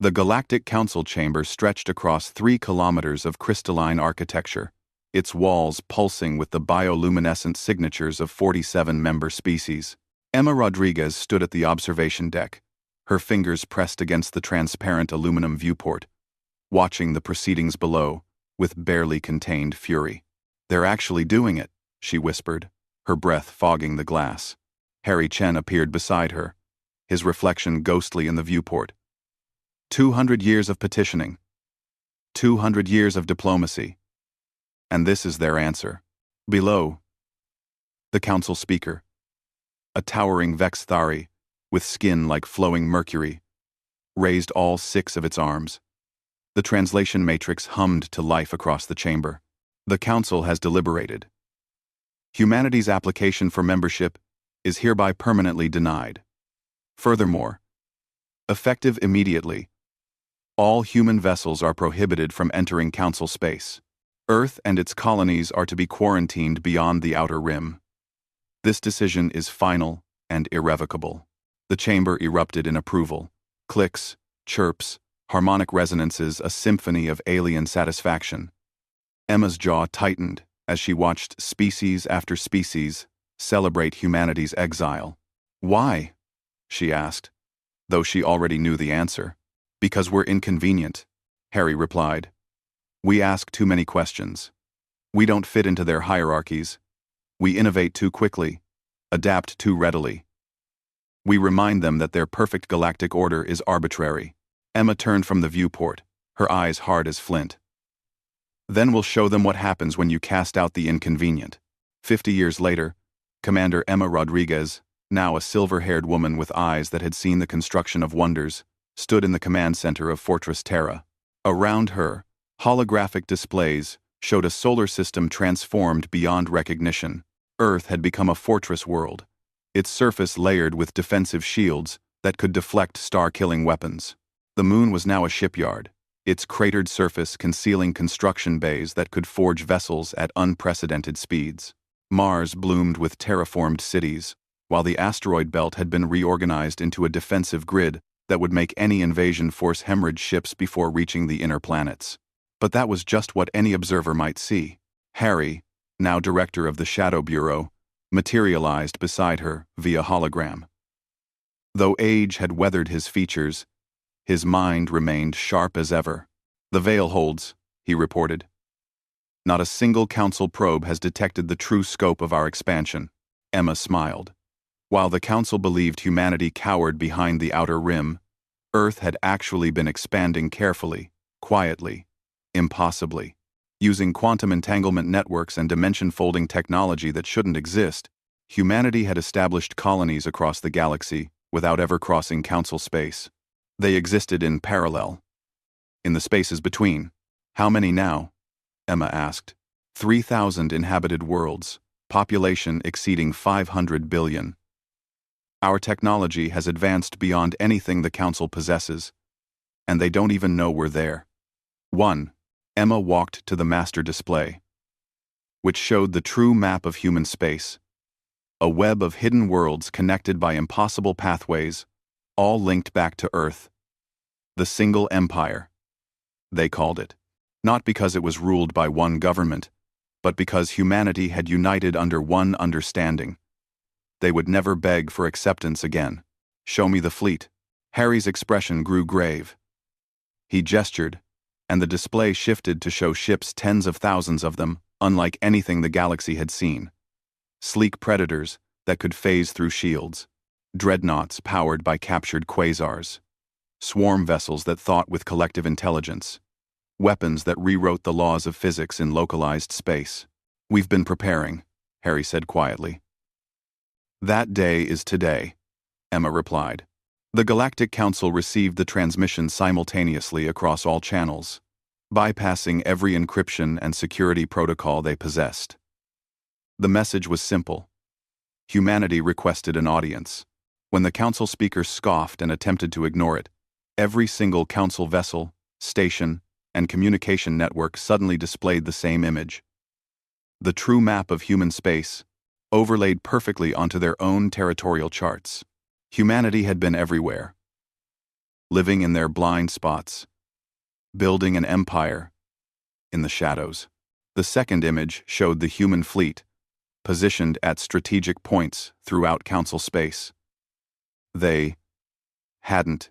The Galactic Council chamber stretched across 3 kilometers of crystalline architecture, its walls pulsing with the bioluminescent signatures of 47 member species. Emma Rodriguez stood at the observation deck, her fingers pressed against the transparent aluminum viewport, watching the proceedings below with barely contained fury. "They're actually doing it," she whispered, her breath fogging the glass. Harry Chen appeared beside her, his reflection ghostly in the viewport. 200 years of petitioning. 200 years of diplomacy. And this is their answer. Below, the council speaker, a towering Vexthari, with skin like flowing mercury, raised all 6 of its arms. The translation matrix hummed to life across the chamber. "The council has deliberated. Humanity's application for membership is hereby permanently denied. Furthermore, effective immediately, all human vessels are prohibited from entering council space. Earth and its colonies are to be quarantined beyond the outer rim. This decision is final and irrevocable." The chamber erupted in approval. Clicks, chirps, harmonic resonances, a symphony of alien satisfaction. Emma's jaw tightened as she watched species after species celebrate humanity's exile. "Why?" she asked, though she already knew the answer. "Because we're inconvenient," Harry replied. "We ask too many questions. We don't fit into their hierarchies. We innovate too quickly, adapt too readily. We remind them that their perfect galactic order is arbitrary." Emma turned from the viewport, her eyes hard as flint. "Then we'll show them what happens when you cast out the inconvenient." 50 years later, Commander Emma Rodriguez, now a silver-haired woman with eyes that had seen the construction of wonders, stood in the command center of Fortress Terra. Around her, holographic displays showed a solar system transformed beyond recognition. Earth had become a fortress world, its surface layered with defensive shields that could deflect star-killing weapons. The moon was now a shipyard, its cratered surface concealing construction bays that could forge vessels at unprecedented speeds. Mars bloomed with terraformed cities, while the asteroid belt had been reorganized into a defensive grid that would make any invasion force hemorrhage ships before reaching the inner planets. But that was just what any observer might see. Harry, now director of the Shadow Bureau, materialized beside her via hologram. Though age had weathered his features, his mind remained sharp as ever. "The veil holds," he reported. "Not a single council probe has detected the true scope of our expansion." Emma smiled. While the council believed humanity cowered behind the outer rim, Earth had actually been expanding carefully, quietly, impossibly. Using quantum entanglement networks and dimension-folding technology that shouldn't exist, humanity had established colonies across the galaxy without ever crossing council space. They existed in parallel. In the spaces between. "How many now?" Emma asked. 3,000 inhabited worlds, population exceeding 500 billion. Our technology has advanced beyond anything the Council possesses, and they don't even know we're there. 1. Emma walked to the master display, which showed the true map of human space. A web of hidden worlds connected by impossible pathways, all linked back to Earth. The single empire, they called it. Not because it was ruled by one government, but because humanity had united under one understanding. They would never beg for acceptance again. "Show me the fleet." Harry's expression grew grave. He gestured, and the display shifted to show ships, tens of thousands of them, unlike anything the galaxy had seen. Sleek predators that could phase through shields, dreadnoughts powered by captured quasars, swarm vessels that thought with collective intelligence, weapons that rewrote the laws of physics in localized space. "We've been preparing," Harry said quietly. "That day is today," Emma replied. The Galactic Council received the transmission simultaneously across all channels, bypassing every encryption and security protocol they possessed. The message was simple. Humanity requested an audience. When the Council speaker scoffed and attempted to ignore it, every single Council vessel, station, and communication network suddenly displayed the same image. The true map of human space, overlaid perfectly onto their own territorial charts. Humanity had been everywhere. living in their blind spots, building an empire in the shadows. The second image showed the human fleet, positioned at strategic points throughout council space. They hadn't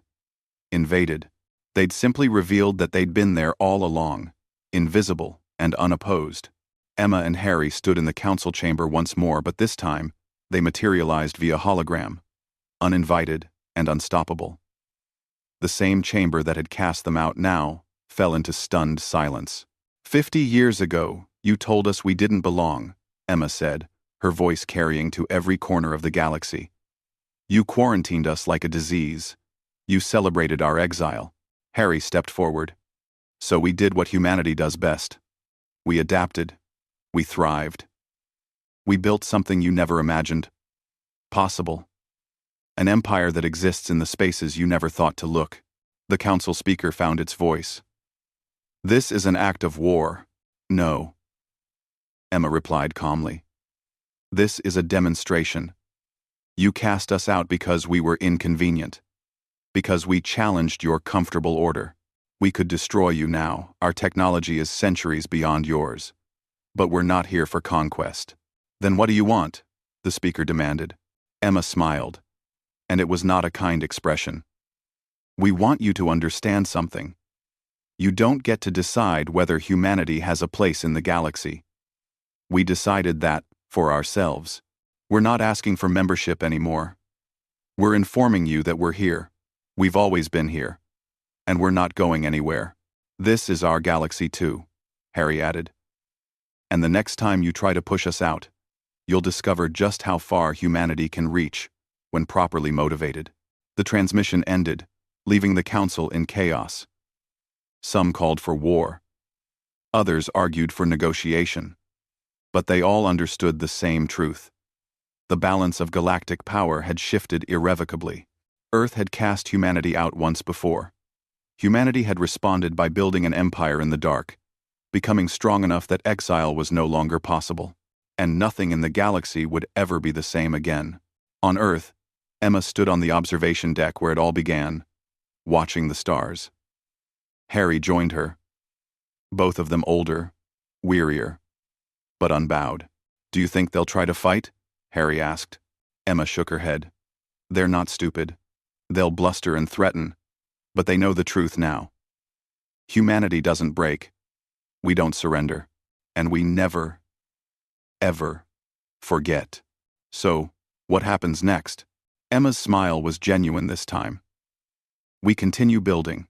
invaded. They'd simply revealed that they'd been there all along, invisible and unopposed. Emma and Harry stood in the council chamber once more, but this time, they materialized via hologram, uninvited and unstoppable. The same chamber that had cast them out now fell into stunned silence. 50 years ago, you told us we didn't belong, Emma said, her voice carrying to every corner of the galaxy. You quarantined us like a disease. You celebrated our exile. Harry stepped forward. So we did what humanity does best. We adapted. We thrived. We built something you never imagined possible. An empire that exists in the spaces you never thought to look. The council speaker found its voice. This is an act of war. No. Emma replied calmly. This is a demonstration. You cast us out because we were inconvenient. Because we challenged your comfortable order. We could destroy you now. Our technology is centuries beyond yours. But we're not here for conquest. Then what do you want? The speaker demanded. Emma smiled. And it was not a kind expression. We want you to understand something. You don't get to decide whether humanity has a place in the galaxy. We decided that, for ourselves. We're not asking for membership anymore. We're informing you that we're here. We've always been here. And we're not going anywhere. This is our galaxy too, Harry added. And the next time you try to push us out, you'll discover just how far humanity can reach when properly motivated. The transmission ended, leaving the council in chaos. Some called for war. Others argued for negotiation. But they all understood the same truth. The balance of galactic power had shifted irrevocably. Earth had cast humanity out once before. Humanity had responded by building an empire in the dark, becoming strong enough that exile was no longer possible. And nothing in the galaxy would ever be the same again. On Earth, Emma stood on the observation deck where it all began, watching the stars. Harry joined her. Both of them older, wearier, but unbowed. Do you think they'll try to fight? Harry asked. Emma shook her head. They're not stupid. They'll bluster and threaten, but they know the truth now. Humanity doesn't break. We don't surrender. And we never, ever forget. So, what happens next? Emma's smile was genuine this time. We continue building.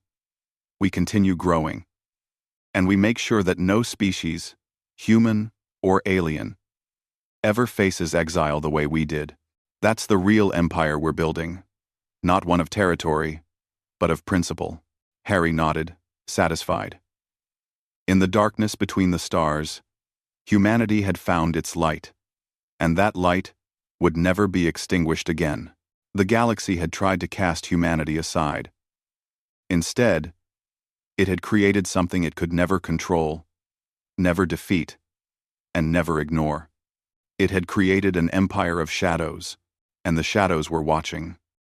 We continue growing. And we make sure that no species, human or alien, ever faces exile the way we did. That's the real empire we're building. Not one of territory, but of principle. Harry nodded, satisfied. In the darkness between the stars, humanity had found its light, and that light would never be extinguished again. The galaxy had tried to cast humanity aside. Instead, it had created something it could never control, never defeat, and never ignore. It had created an empire of shadows, and the shadows were watching.